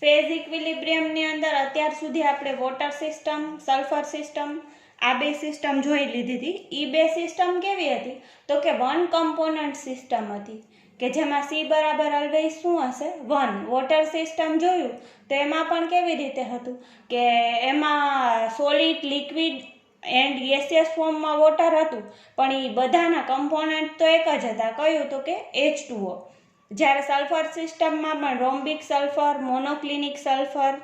Phase ઇક્વિલિબ્રિયમની અંદર અત્યાર સુધી આપણે વોટર સિસ્ટમ, સલ્ફર સિસ્ટમ, આ બે સિસ્ટમ જોઈ લીધી હતી. એ બે સિસ્ટમ કેવી હતી? તો કે વન કમ્પોનન્ટ સિસ્ટમ હતી, કે જેમાં સી બરાબર ઓલવેઝ શું હશે? 1. વોટર સિસ્ટમ જોયું તો એમાં પણ કેવી રીતે હતું કે એમાં સોલિડ, લિક્વિડ એન્ડ ગેસિયસ ફોર્મમાં વોટર હતું, પણ એ બધાના કમ્પોનન્ટ તો એક જ હતા. કયું? તો કે H2O. જ્યારે સલ્ફર સિસ્ટમમાં પણ rhombic sulphur, monoclinic sulphur,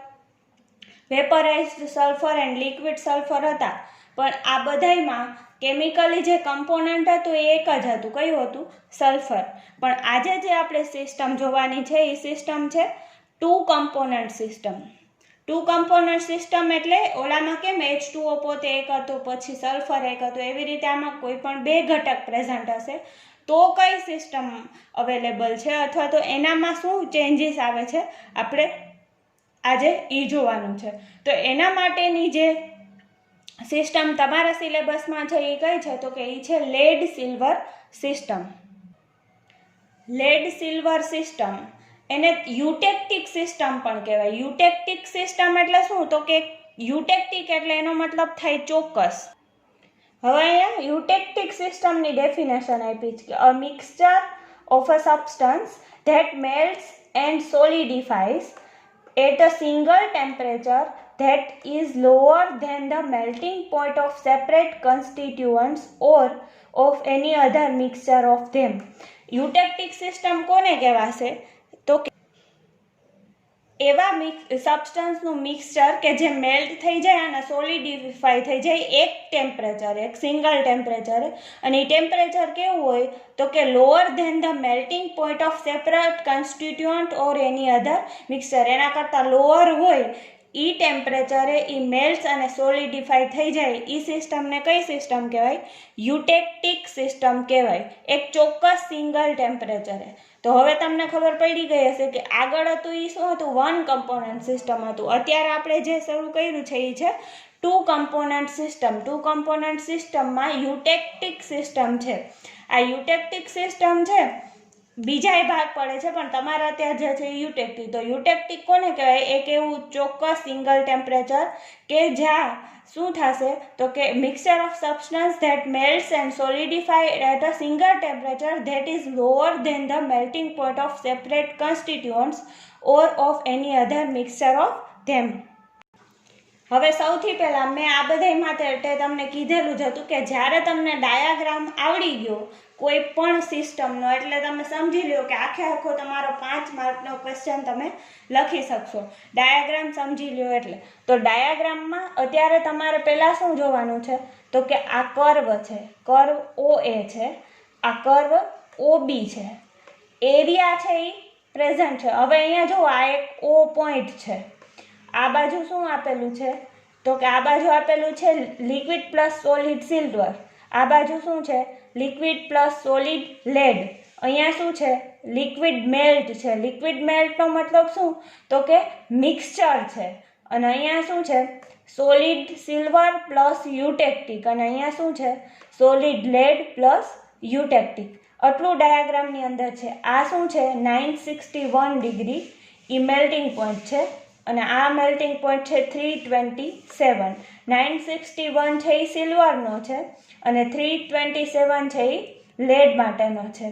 vaporised sulphur and liquid sulphur હતા, પણ આ બધામાં કેમિકલી જે કમ્પોનન્ટ હતું એ એક જ હતું. કયું હતું? સલ્ફર. પણ આજે જે આપણે સિસ્ટમ જોવાની છે એ સિસ્ટમ છે 2 કમ્પોનન્ટ સિસ્ટમ. 2 કમ્પોનન્ટ સિસ્ટમ એટલે ઓલામાં કેમ H2O પોતે એક હતું, પછી સલ્ફર એક હતું, એવી રીતે આમાં કોઈ પણ બે ઘટક પ્રેઝન્ટ હશે તો કઈ સિસ્ટમ અવેલેબલ છે, અથવા તો એનામાં શું ચેન્જીસ આવે છે, આપણે આજે એ જોવાનું છે. તો એના માટેની જે સિસ્ટમ તમારા સિલેબસમાં છે એ કઈ છે? તો કે એ છે lead silver system. Lead silver system એને યુટેક્ટિક સિસ્ટમ પણ કહેવાય. યુટેક્ટિક સિસ્ટમ એટલે શું? તો કે યુટેક્ટિક એટલે એનો મતલબ થાય ચોક્કસ. હવે અહીંયા યુટેક્ટિક સિસ્ટમની ડેફિનેશન આપી છે કે a mixture of a substance that melts and solidifies at a single temperature that is lower than the melting point of separate constituents or of any other mixture of them. Eutectic system કોને કહેવાશે? તો એવા સબસ્ટન્સનું mixture કે જે melt થઈ જાય અને સોલિડિફાઈ થઈ જાય એક ટેમ્પરેચર, એક સિંગલ ટેમ્પરેચરે, અને એ ટેમ્પરેચર કેવું હોય? તો કે lower than the melting point of separate constituent or any other mixture. એના કરતાં લોઅર હોય એ ટેમ્પરેચરે એ મેલ્ટ્સ અને સોલિડિફાઈ થઈ જાય એ સિસ્ટમને કઈ સિસ્ટમ કહેવાય? યુટેક્ટિક સિસ્ટમ કહેવાય, એક ચોક્કસ સિંગલ ટેમ્પરેચરે. તો હવે તમને ખબર પડી ગઈ હશે કે આગળ હતું એ શું હતું? 1 કમ્પોનન્ટ સિસ્ટમ હતું. અત્યારે આપણે જે શરૂ કર્યું છે એ છે 2 કમ્પોનન્ટ સિસ્ટમ. 2 કમ્પોનન્ટ સિસ્ટમમાં યુટેક્ટિક સિસ્ટમ છે. આ યુટેક્ટિક સિસ્ટમ છે બીજાય ભાગ પડે છે, પણ તમારા ત્યાં જે છે યુટેક્ટિક. તો યુટેક્ટિક કોને કહેવાય? એક એવું ચોક્કસ સિંગલ ટેમ્પરેચર કે જ્યાં શું થશે? તો કે mixture of substance that melts and solidify at a single temperature that is lower than the melting point of separate constituents or of any other mixture of them. હવે સૌથી પહેલાં મેં આ બધાય માટે તમને કીધેલું જ હતું કે જ્યારે તમને ડાયાગ્રામ આવડી ગયો કોઈ પણ સિસ્ટમનો, એટલે તમે સમજી લો કે આખો તમારો 5 માર્કનો ક્વેશ્ચન તમે લખી શકશો. ડાયાગ્રામ સમજી લો એટલે. તો ડાયાગ્રામમાં અત્યારે તમારે પહેલાં શું જોવાનું છે? તો કે આ કર્વ છે, કર્વ OA છે, આ કર્વ OB છે, એરિયા છે એ પ્રેઝન્ટ છે. હવે અહીંયા જો આ એક O પોઈન્ટ છે, આ બાજુ શું આપેલું છે? તો કે આ બાજુ આપેલું છે લિક્વિડ પ્લસ સોલિડ સિલ્વર, આ બાજુ શું છે? Liquid plus solid lead. અહીંયા શું છે? લિક્વિડ મેલ્ટ છે. લિક્વિડ મેલ્ટનો મતલબ શું? તો કે મિક્સચર છે. અને અહીંયા શું છે? Solid silver plus eutectic. અને અહીંયા શું છે? Solid lead plus eutectic. આટલું ડાયાગ્રામની અંદર છે. આ શું છે? 961 ડિગ્રી એ મેલ્ટિંગ પોઈન્ટ છે, અને આ મેલ્ટિંગ પોઈન્ટ છે 327. 961 છે એ સિલ્વરનો છે અને 327 છે એ લેડ માટેનો છે.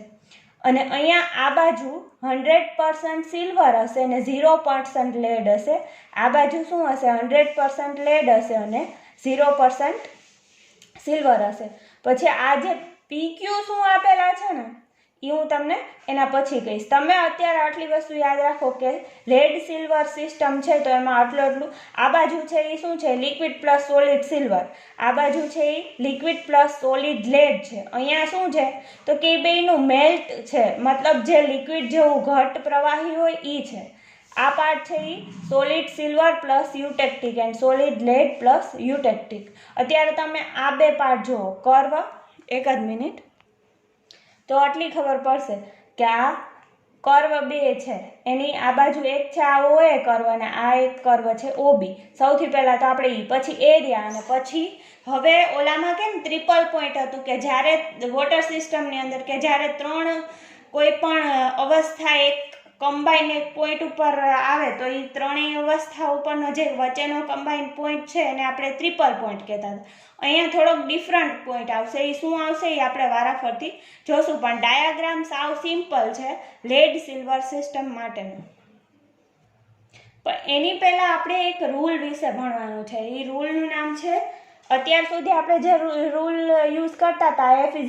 અને અહીંયા આ બાજુ 100% સિલ્વર હશે અને 0% લેડ હશે. આ બાજુ શું હશે? 100% લેડ હશે અને 0% સિલ્વર હશે. પછી આ જે PQ શું આપેલા છે ને એ હું તમને એના પછી કહીશ. તમે અત્યારે આટલી વસ્તુ યાદ રાખો કે લેડ સિલ્વર સિસ્ટમ છે તો એમાં આટલું આ બાજુ છે એ શું છે? Liquid plus solid silver. આ બાજુ છે એ લિક્વિડ પ્લસ સોલિડ લેડ છે. અહીંયા શું છે? તો કે બેયનું મેલ્ટ છે, મતલબ જે લિક્વિડ જેવું ઘટ પ્રવાહી હોય એ છે. આ પાર્ટ છે એ solid silver plus eutectic and solid lead plus eutectic. અત્યારે તમે આ બે પાર્ટ જુઓ. કર્વ, એક જ મિનિટ, તો આટલી ખબર પડશે કે આ કર્વ 2 છે, એની આ બાજુ એક છે આ OA કર્વ અને આ એક કર્વ છે OB. સૌથી પહેલાં તો આપણે પછી એરિયા, અને પછી હવે ઓલામાં કેમ ટ્રિપલ પોઈન્ટ હતું કે જ્યારે વોટર સિસ્ટમની અંદર કે જ્યારે 3 કોઈ પણ અવસ્થા એક કમ્બાઈન એક પોઈન્ટ ઉપર આવે તો એ ત્રણેય અવસ્થા ઉપરનો જે વચ્ચેનો કમ્બાઈન પોઈન્ટ છે એને આપણે ટ્રિપલ પોઈન્ટ કહેતા હતા. અહીંયા થોડોક ડિફરન્ટ પોઈન્ટ આવશે. એ શું આવશે એ આપણે વારાફરતી જોશું, પણ ડાયાગ્રામ સાવ સિમ્પલ છે લેડ સિલ્વર સિસ્ટમ માટેનો. પણ એની પહેલાં આપણે એક રૂલ વિશે ભણવાનું છે. એ રૂલનું નામ છે, અત્યાર સુધી આપણે જે રૂલ યુઝ કરતા હતા F =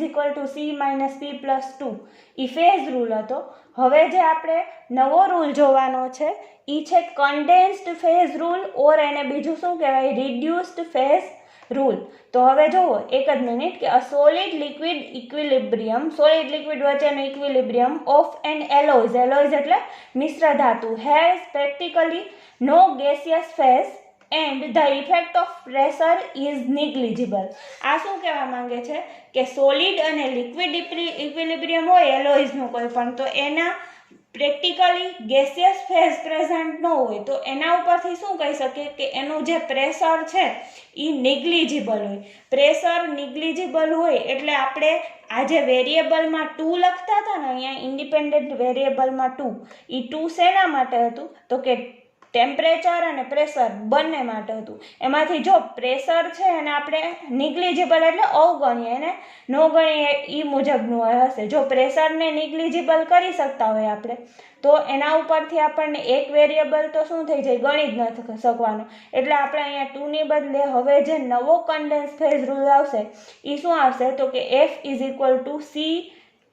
C - P+2 એ ફેઝ રૂલ હતો. હવે જે આપણે નવો રૂલ જોવાનો છે એ છે કન્ડેન્સ્ડ ફેઝ રૂલ, ઓર એને બીજું શું કહેવાય, રિડ્યુસ્ડ ફેઝ રૂલ. તો હવે જુઓ એક જ મિનિટ કે solid liquid equilibrium, solid liquid વચ્ચેનું equilibrium of and alloys, alloys એટલે મિશ્ર ધાતુ, has practically no gaseous phase and the effect of pressure is negligible. આ શું કહેવા માંગે છે કે સોલિડ અને લિક્વિડ ઇક્વિલિબ્રિયમ હોય એલોઇઝનું કોઈ પણ, તો એના પ્રેક્ટિકલી ગેસિયસ ફેઝ પ્રેઝન્ટ ન હોય તો એના ઉપરથી શું કહી શકીએ કે એનું જે પ્રેશર છે એ નિગ્લિજિબલ હોય. પ્રેશર નિગ્લિજિબલ હોય એટલે આપણે આ જે વેરિયેબલમાં 2 લખતા હતા ને અહીંયા ઇન્ડિપેન્ડન્ટ વેરિયેબલમાં 2, એ 2 શેના માટે હતું તો કે ટેમ્પરેચર અને પ્રેશર બંને માટે હતું. એમાંથી જો પ્રેશર છે એને આપણે નિગ્લિજિબલ એટલે અવગણીએ, એને ન ગણીએ એ મુજબનું હશે. જો પ્રેશરને નિગ્લિજિબલ કરી શકતા હોય આપણે તો એના ઉપરથી આપણને એક વેરિયેબલ તો શું થઈ જાય, ગણી જ નથી શકવાનું. એટલે આપણે અહીંયા 2 ની બદલે હવે જે નવો કન્ડેન્સ ફેઝ રૂલ આવશે એ શું આવશે તો કે F = C,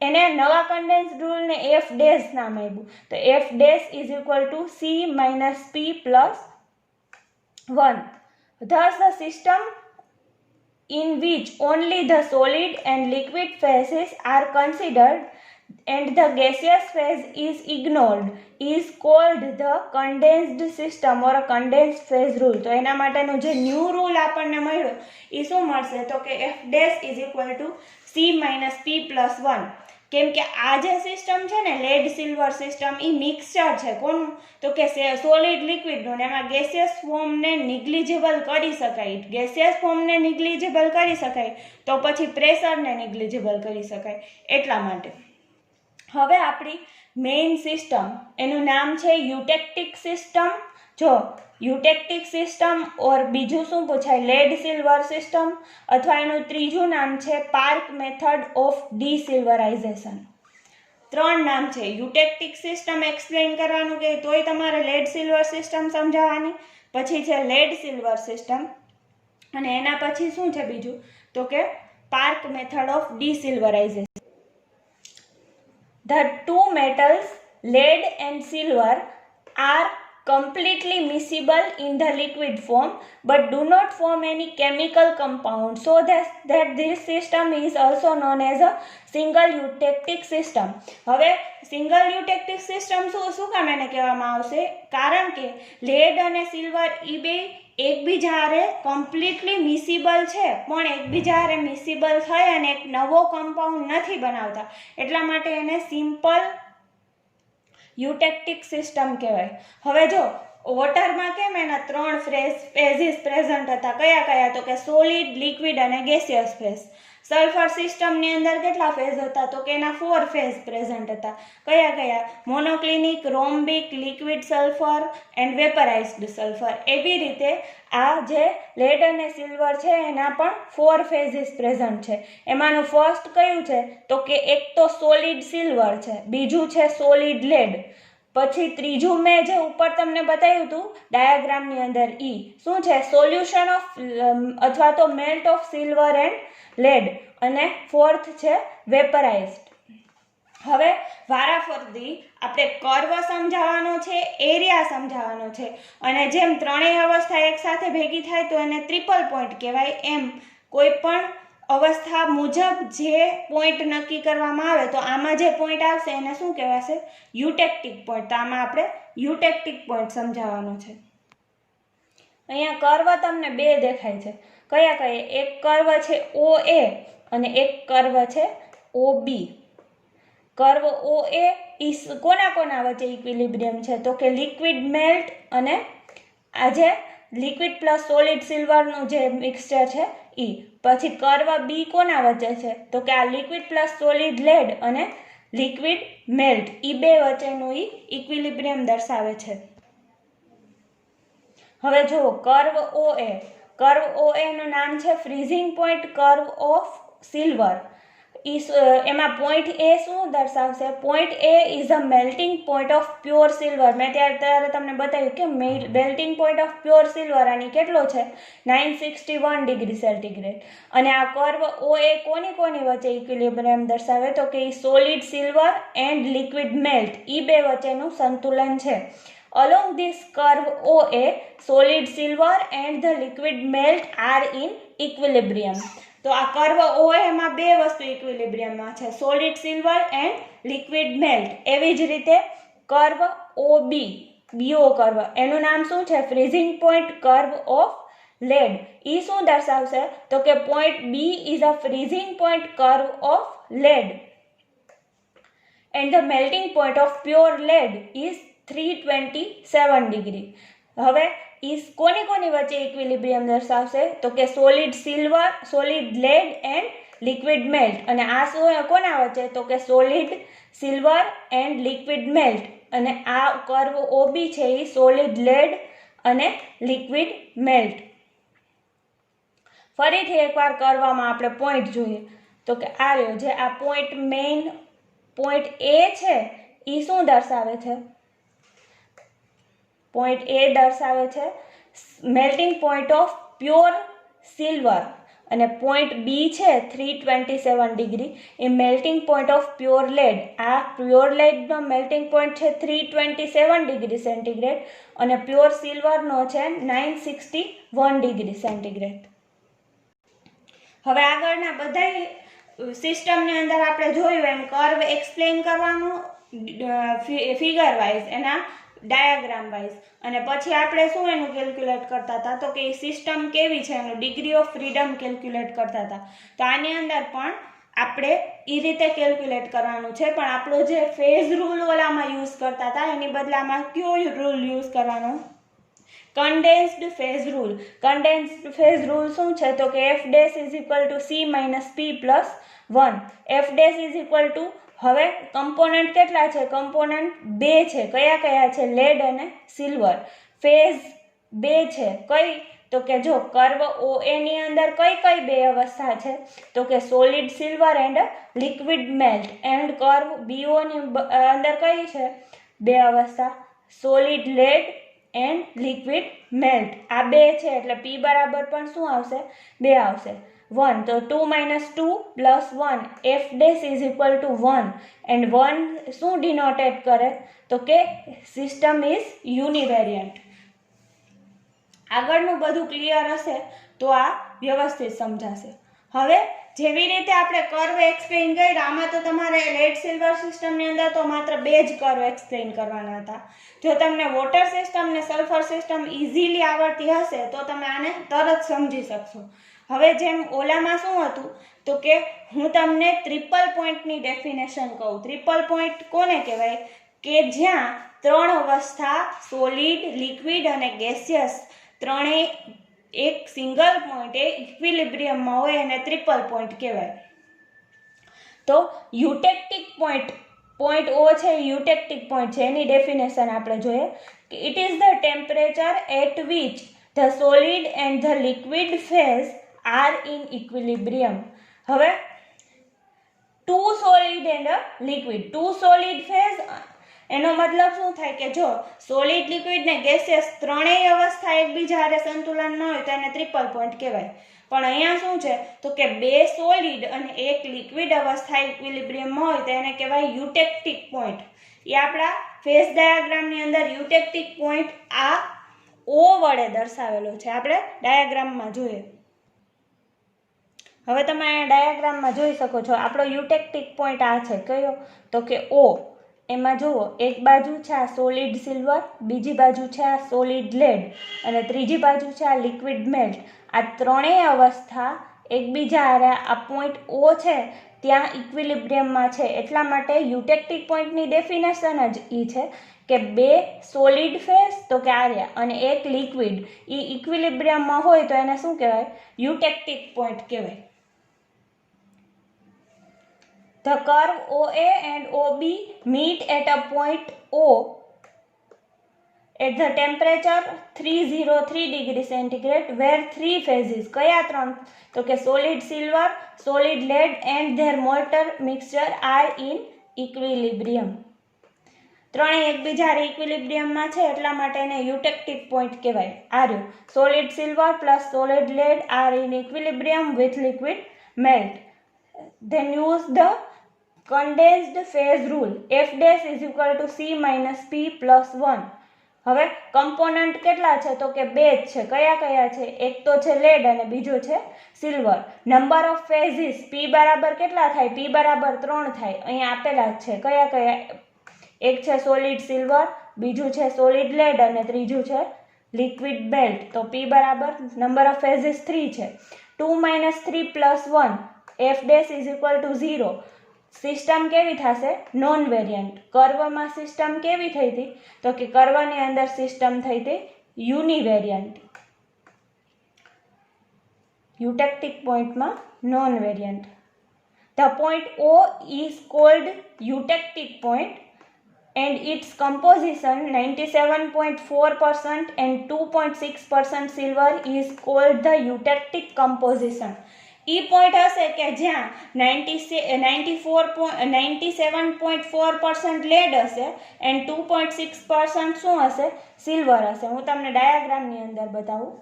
એને નવા કન્ડેન્સ રૂલને F ડેશ નામ આપ્યું. તો F dash = C - P+1. Thus the system in which only the solid and liquid phases are considered and the gaseous phase is ignored is called the condensed system or a condensed phase rule. તો એના માટેનો જે new rule આપણને મળ્યો એ શું મળશે તો કે F ડેશ = C - P+1. કેમ કે આ જે સિસ્ટમ છે ને લેડ સિલ્વર સિસ્ટમ એ મિક્સચર છે કોનું તો કે સોલિડ લિક્વિડનું, ને એમાં ગેસિયસ ફોર્મને નિગ્લિજિબલ કરી શકાય. ગેસિયસ ફોર્મને નિગ્લિજિબલ કરી શકાય તો પછી પ્રેશરને નિગ્લિજિબલ કરી શકાય, એટલા માટે. હવે આપણી મેઇન સિસ્ટમ એનું નામ છે યુટેક્ટિક સિસ્ટમ. જો યુટેક્ટિક સિસ્ટમ ઓર બીજું શું પૂછાય લેડ સિલ્વર સિસ્ટમ, અથવા એનું ત્રીજું નામ છે પાર્ક મેથડ ઓફ ડિસિલ્વરાઇઝેશન. 3 નામ છે. યુટેક્ટિક સિસ્ટમ એક્સપ્લેન કરવાનું કે તોય તમારે લેડ સિલ્વર સિસ્ટમ સમજાવવાની, પછી છે લેડ સિલ્વર સિસ્ટમ, અને એના પછી શું છે બીજું તો કે Park method of desilverisation. The two metals lead and silver are completely miscible in the liquid form but do not form any chemical compound, so that this system is also known as a single eutectic system. હવે single યુટેક્ટિક system શું કામ એને કહેવામાં આવશે, કારણ કે lead અને silver એ બે એકબીજા હારે કમ્પ્લીટલી મિસિબલ છે, પણ એકબીજા હારે મિસિબલ થઈ અને એક નવો કમ્પાઉન્ડ નથી બનાવતા, એટલા માટે એને સિમ્પલ યુટેક્ટિક સિસ્ટમ કહેવાય. હવે જો વોટરમાં કેમ એના 3 ફેઝિસ પ્રેઝન્ટ હતા, કયા કયા તો કે સોલિડ, લિક્વિડ અને ગેસિયસ ફેઝ. સલ્ફર સિસ્ટમની અંદર કેટલા ફેઝ હતા તો કે એના 4 ફેઝ પ્રેઝન્ટ હતા. કયા કયા, મોનોક્લિનિક, રોમ્બિક, લિક્વિડ સલ્ફર એન્ડ વેપરાઇઝ્ડ સલ્ફર. એવી રીતે આ જે લેડ અને સિલ્વર છે એના પણ 4 ફેઝિસ પ્રેઝન્ટ છે. એમાંનું ફર્સ્ટ કયું છે તો કે એક તો સોલિડ સિલ્વર છે, બીજું છે સોલિડ લેડ, પછી ત્રીજું મેં જે ઉપર તમને બતાવ્યું હતું ડાયાગ્રામની અંદર ઈ શું છે સોલ્યુશન ઓફ અથવા તો melt of silver and lead, અને ફોર્થ છે વેપરાઇઝ્ડ. હવે વારાફરતી આપણે કર્વ સમજાવવાનો છે, એરિયા સમજાવવાનો છે, અને જેમ ત્રણેય અવસ્થા એકસાથે ભેગી થાય તો એને ટ્રિપલ પોઈન્ટ કહેવાય. એમ કોઈ પણ અવસ્થા મુજબ જે પોઈન્ટ નક્કી કરવામાં આવે તો આમાં જે પોઈન્ટ આવશે એને શું કહેવાશે યુટેક્ટિક પોઈન્ટ. તો આમાં આપણે યુટેક્ટિક પોઈન્ટ સમજાવવાનો છે. અહીંયા કર્વ તમને 2 દેખાય છે, કયા કયા, એક કર્વ છે OA અને એક કર્વ છે OB. કર્વ OA કોના કોના વચ્ચે ઇક્વિલિબ્રિયમ છે તો કે લિક્વિડ મેલ્ટ અને આ જે લિક્વિડ પ્લસ સોલિડ સિલ્વરનું જે મિક્સચર છે ઈ. પછી કર્વ B કોના વચ્ચે છે તો કે આ લિક્વિડ પ્લસ સોલિડ લેડ અને લિક્વિડ મેલ્ટ, એ બે વચ્ચેનું ઇક્વિલિબ્રિયમ દર્શાવે છે. હવે જુઓ કર્વ OA નું નામ છે freezing point curve of silver. એમાં પોઈન્ટ એ શું દર્શાવશે? Point A is a melting point of pure silver. મેં ત્યારે તમને બતાવ્યું કે melting point of pure silver આની કેટલો છે? 961 ડિગ્રી સેન્ટીગ્રેડ. અને આ કર્વ OA કોની વચ્ચે ઇક્વિલિબ્રિયમ દર્શાવે? તો કે solid silver and liquid melt, એ બે વચ્ચેનું સંતુલન છે. Along this curve OA, solid silver and the liquid melt are in equilibrium. તો આ કર્વ OA માં બે વસ્તુ ઇક્વિલિબ્રિયમમાં છે, solid silver and liquid melt. એવી જ રીતે કર્વ OB, BO કર્વ, એનું નામ શું છે? Freezing point curve of lead. એ શું દર્શાવશે? તો કે point B is a freezing point curve of lead and the melting point of pure lead is 327 degree. હવે કોની વચ્ચે ઇક્વિલિબ્રિયમ દર્શાવશે? તો કે solid silver, solid lead and liquid melt. અને આ કોના વચ્ચે? તો કે solid silver and liquid melt. અને આ કર્વ OB છે એ સોલિડ લેડ અને લિક્વિડ મેલ્ટ. ફરીથી એકવાર કરવામાં આપણે પોઈન્ટ જોઈએ તો કે આ રહ્યો, જે આ પોઈન્ટ મેઇન પોઈન્ટ A છે એ શું દર્શાવે છે? પોઈન્ટ A દર્શાવે છે melting point of pure silver, અને પોઈન્ટ B છે 327 degree A melting point of pure lead. આ પ્યોર લેડનો મેલ્ટિંગ પોઈન્ટ છે 327 ડિગ્રી સેન્ટીગ્રેડ અને પ્યોર સિલ્વરનો છે 961 ડિગ્રી સેન્ટીગ્રેડ. હવે આગળના બધા સિસ્ટમની અંદર આપણે જોયું એમ કર્વ એક્સપ્લેન કરવાનું ફિગર વાઇઝ, એના ડાયાગ્રામ વાઇઝ, અને પછી આપણે શું એનું કેલ્ક્યુલેટ કરતા હતા? તો કે એ સિસ્ટમ કેવી છે એનું ડિગ્રી ઓફ ફ્રીડમ કેલ્ક્યુલેટ કરતા હતા. તો આની અંદર પણ આપણે એ રીતે કેલ્ક્યુલેટ કરવાનું છે, પણ આપણો જે ફેઝ રૂલ ઓલામાં યુઝ કરતા હતા એની બદલામાં કયો રૂલ યુઝ કરવાનો? Condensed phase rule. Condensed phase rule શું છે? તો કે F' is equal to C minus P plus 1. F' is equal to, હવે કમ્પોનન્ટ કેટલા છે? કમ્પોનન્ટ બે છે. કયા છે? લેડ અને સિલ્વર. ફેઝ બે છે. કઈ? તો કે જો કર્વ OA ની અંદર કઈ બે અવસ્થા છે? તો કે solid silver and liquid melt. And curve BO ની અંદર કઈ છે? બે અવસ્થા, solid lead and liquid melt. આ બે છે એટલે P બરાબર પણ શું આવશે? 2 આવશે. 1, તો 2 minus 2 plus 1, F' is equal to 1, and 1 શું ડિનોટેટ કરે? તો કે સિસ્ટમ ઇઝ યુનિવેરિયન્ટ. આગળનું બધું ક્લિયર હશે તો આ વ્યવસ્થિત સમજાશે. હવે જેવી રીતે આપણે કર્વ એક્સપ્લેન કર્યા, આમાં તો તમારે લેડ સિલ્વર સિસ્ટમની અંદર તો માત્ર બે જ કર્વ એક્સપ્લેન કરવાના હતા. જો તમને વોટર સિસ્ટમ ને સલ્ફર સિસ્ટમ ઇઝીલી આવડતી હશે તો તમે આને તરત સમજી શકશો. હવે જેમ ઓલામાં શું હતું તો કે હું તમને ટ્રિપલ પોઈન્ટની ડેફિનેશન કહું. ટ્રિપલ પોઈન્ટ કોને કહેવાય? કે જ્યાં ત્રણ અવસ્થા સોલિડ, લિક્વિડ અને ગેસિયસ ત્રણેય એક સિંગલ પોઈન્ટે ઇક્વિલિબ્રિયમમાં હોય એને ટ્રિપલ પોઈન્ટ કહેવાય. તો યુટેક્ટિક પોઈન્ટ O છે યુટેક્ટિક પોઈન્ટ છે, એની ડેફિનેશન આપણે જોઈએ કે it is the temperature at which the solid and the liquid phase are in equilibrium. હવે two solid and liquid, two solid phase, એનો મતલબ શું થાય કે જો સોલિડ, લિક્વિડ ને ગેસિયસ ત્રણેય અવસ્થા એકબીજા હારે સંતુલન ન હોય તો એને ટ્રિપલ પોઈન્ટ કહેવાય. પણ અહીંયા શું છે તો કે બે સોલિડ અને એક લિક્વિડ અવસ્થા ઇક્વિલિબ્રિયમમાં હોય તો એને કહેવાય યુટેક્ટિક પોઈન્ટ. એ આપણા ફેઝ ડાયાગ્રામની અંદર યુટેક્ટિક પોઈન્ટ આ O વડે દર્શાવેલો છે. આપણે ડાયાગ્રામમાં જોઈએ. હવે તમે અહીંયા ડાયાગ્રામમાં જોઈ શકો છો આપણો યુટેક્ટિક પોઈન્ટ આ છે. કયો? તો કે O. એમાં જુઓ એક બાજુ છે આ સોલિડ સિલ્વર, બીજી બાજુ છે આ સોલિડ લેડ અને ત્રીજી બાજુ છે આ લિક્વિડ મેલ્ટ. આ ત્રણેય અવસ્થા એકબીજા હારે આ પોઈન્ટ O છે ત્યાં ઇક્વિલિબ્રિયમમાં છે. એટલા માટે યુટેક્ટિક પોઈન્ટની ડેફિનેશન જ એ છે કે બે સોલિડ ફેઝ તો કે આર્યા અને એક લિક્વિડ એ ઇક્વિલિબ્રિયમમાં હોય તો એને શું કહેવાય? યુટેક્ટિક પોઈન્ટ કહેવાય. The curve OA and OB meet at a point O at the temperature 303 degree centigrade where three phases કયા ત્રણ તો કે solid silver, solid lead and their molten mixture are in equilibrium. ત્રણેય એકબીજા ઇક્વિલિબ્રિયમમાં છે એટલા માટે એને યુટેક્ટિક પોઈન્ટ કહેવાય. આ રહ્યું solid silver plus solid lead R in equilibrium with liquid melt. Then use the condensed phase rule. F dash is equal to C minus P plus 1. હવે કમ્પોનન્ટ કેટલા છે તો કે બે જ છે. કયા કયા છે? એક તો છે લેડ અને બીજો છે સિલ્વર. નંબર ઓફ ફેઝિસ P બરાબર કેટલા થાય? P બરાબર 3 થાય. અહીંયા આપેલા જ છે. કયા કયા? એક છે સોલિડ સિલ્વર, બીજું છે સોલિડ લેડ અને ત્રીજું છે લિક્વિડ બેલ્ટ. તો P બરાબર નંબર ઓફ ફેઝિસ 3 છે. 2 minus 3 plus 1 F dash is equal to 0. System કેવી થશે? Non variant. કર્વમાં સિસ્ટમ કેવી થઈ હતી તો કે કર્વની અંદર સિસ્ટમ થઈ હતી યુનિવેરિયન્ટ. યુટેક્ટિક પોઈન્ટમાં non variant. The point O is called eutectic point and its composition 97.4% and 2.6% silver is called the eutectic composition. A point હશે કે જ્યાં 97.4% લેડ હશે એન્ડ 2.6% શું હશે? સિલ્વર હશે. હું તમને ડાયાગ્રામની અંદર બતાવું.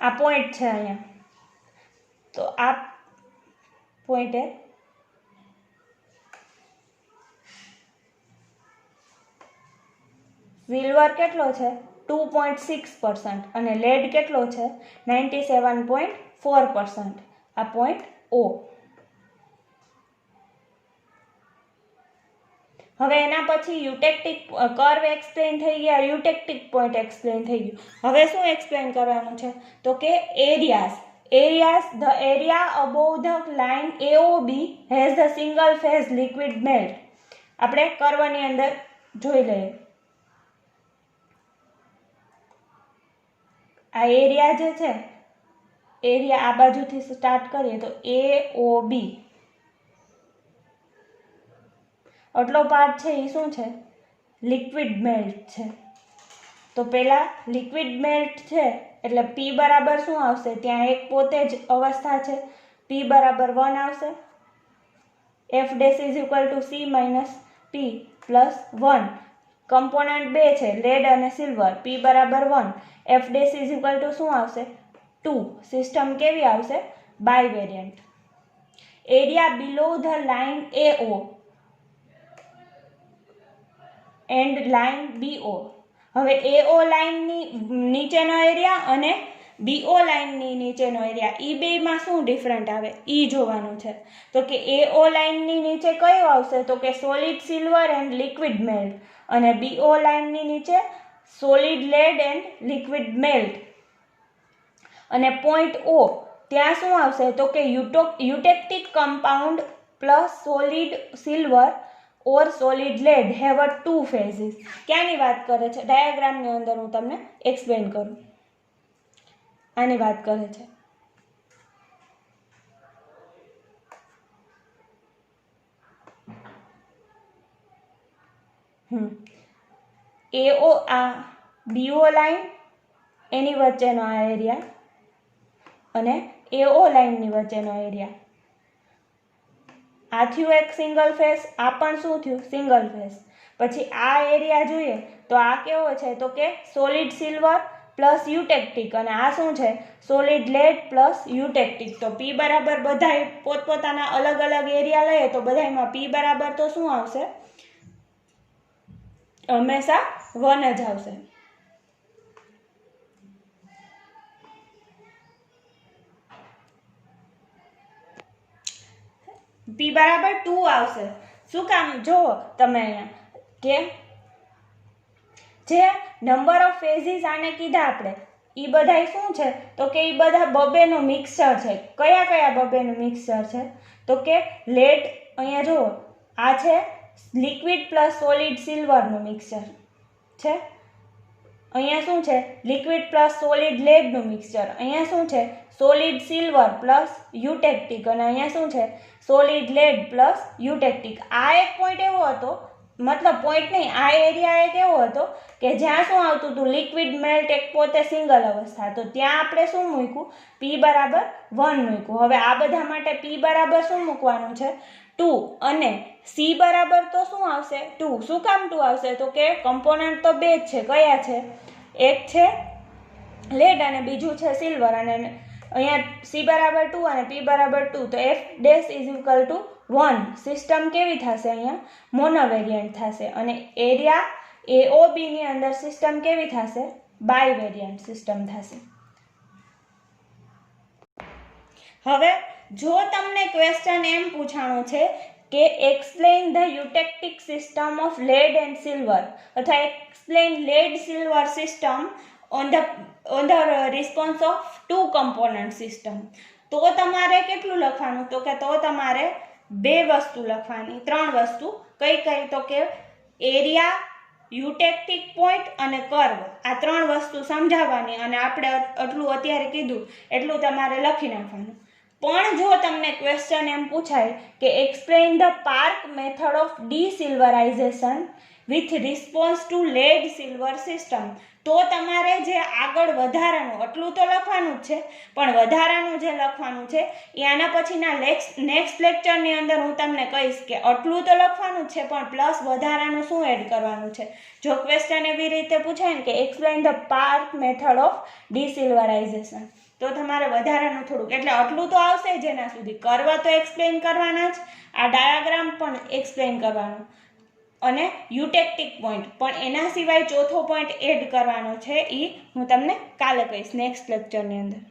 આ પોઈન્ટ છે અહીંયા. તો આ પોઈન્ટે સિલ્વર કેટલો છે? 2.6% અને લેડ કેટલો છે? 97.4%. આ પોઈન્ટ O. હવે એના પછી યુટેક્ટિક કર્વ એક્સપ્લેન થઈ ગયા, યુટેક્ટિક પોઈન્ટ એક્સપ્લેન થઈ ગયું. હવે શું એક્સપ્લેન કરવાનું છે તો કે areas. The area above the line AOB has the single phase liquid melt. આપણે કર્વની અંદર જોઈ લઈએ. આ એરિયા જે છે, એરિયા આ બાજુથી સ્ટાર્ટ કરીએ તો AOB આટલો પાર્ટ છે એ શું છે? લિક્વિડ મેલ્ટ છે. તો પહેલાં લિક્વિડ મેલ્ટ છે એટલે P બરાબર શું આવશે? ત્યાં એક પોતે જ અવસ્થા છે. P બરાબર 1 આવશે. F dash is equal to C minus P plus 1. Component બે છે લેડ અને સિલ્વર. P બરાબર 1. F dash is equal to શું આવશે? 2. સિસ્ટમ કેવી આવશે? Bivariant. Area below the line AO and line BO. હવે AO લાઇનની નીચેનો એરિયા અને BO લાઇનની નીચેનો એરિયા એ બેમાં શું ડિફરન્ટ આવે એ જોવાનું છે. તો કે AO લાઇનની નીચે કયો આવશે તો કે solid silver and liquid melt અને BO લાઇનની નીચે solid lead and liquid melt. અને પોઈન્ટ O ત્યાં શું આવશે તો કે eutectic compound plus solid silver or solid lead have a 2 phases. ક્યાંની વાત કરે છે? ડાયાગ્રામની અંદર હું તમને એક્સપ્લેન કરું. આની વાત કરે છે. AO આ BO લાઇન એની વચ્ચેનો આ એરિયા અને AO લાઇનની વચ્ચેનો એરિયા. આ થયું એક સિંગલ ફેસ. આ પણ શું થયું? Single phase. પછી આ એરિયા જોઈએ તો આ કેવો છે તો કે સોલિડ સિલ્વર પ્લસ યુટેક્ટિક અને આ શું છે? Solid lead plus eutectic. તો P બરાબર બધાય પોતપોતાના અલગ અલગ એરિયા લઈએ તો બધાયમાં P બરાબર તો શું આવશે? હંમેશા 1 જ આવશે. P બરાબર 2 આવશે. શું કામ? જો તમે અહીંયા કે જે નંબર ઓફ ફેઝિસ આને કીધા આપણે એ બધા શું છે તો કે એ બધા બબેનું મિક્સચર છે. કયા કયા બબેનું મિક્સચર છે તો કે લેડ, અહીંયા જુઓ આ છે લિક્વિડ પ્લસ સોલિડ સિલ્વરનું મિક્સચર છે, અહીંયા શું છે લિક્વિડ પ્લસ સોલિડ લેડનું મિક્સચર, અહીંયા શું છે સોલિડ સિલ્વર પ્લસ યુટેક્ટિક, અને અહીંયા શું છે સોલિડ લેડ પ્લસ યુટેક્ટિક. આ એક પોઈન્ટ એવો હતો, મતલબ પોઈન્ટ નહીં, આ એરિયા એક એવો હતો કે જ્યાં શું આવતું હતું લિક્વિડ મેલ્ટ એક પોતે સિંગલ અવસ્થા, તો ત્યાં આપણે શું મૂક્યું P બરાબર 1 મૂક્યું. હવે આ બધા માટે P બરાબર શું મૂકવાનું છે 2, અને C બરાબર તો શું આવશે 2. શું કામ 2 આવશે તો કે કમ્પોનન્ટ તો બે જ છે, કયા છે, એક છે લેડ અને બીજું છે સિલ્વર, અને અહીંયા C બરાબર 2 અને P બરાબર 2, તો F dash is equal to 1. System કેવી થશે અહીંયા મોનોવેરિયન્ટ થશે, અને એરિયા AOB ની અંદર સિસ્ટમ કેવી થશે બાયવેરિયન્ટ સિસ્ટમ થશે. હવે જો તમને ક્વેશ્ચન એમ પૂછાણું છે કે explain the eutectic system of lead and silver, અથવા explain lead silver system on the response of two component system, તો તમારે કેટલું લખવાનું તો કે તો તમારે બે વસ્તુ લખવાની, ત્રણ વસ્તુ કઈ કઈ તો કે એરિયા, યુટેક્ટિક પોઈન્ટ અને કર્વ, આ ત્રણ વસ્તુ સમજાવવાની, અને આપણે આટલું અત્યારે કીધું એટલું તમારે લખી નાખવાનું. પણ જો તમને ક્વેશ્ચન એમ પૂછાય કે explain the Park method of desilverisation with response to lead silver system, તો તમારે જે આગળ વધારાનું આટલું તો લખવાનું જ છે, પણ વધારાનું જે લખવાનું છે એ આના પછીના નેક્સ્ટ લેક્ચરની અંદર હું તમને કહીશ કે આટલું તો લખવાનું જ છે, પણ પ્લસ વધારાનું શું એડ કરવાનું છે. જો ક્વેશ્ચન એવી રીતે પૂછાય ને કે explain the Park method of desilverisation, તો તમારે વધારાનું થોડુંક, એટલે આટલું તો આવશે જ, એના સુધી કર્વ તો એક્સપ્લેન કરવાના જ, આ ડાયાગ્રામ પણ એક્સપ્લેન કરવાનો, અને યુટેક્ટિક પોઈન્ટ પણ, એના સિવાય ચોથો પોઈન્ટ એડ કરવાનો છે, એ હું તમને કાલે કહીશ નેક્સ્ટ લેક્ચરની અંદર.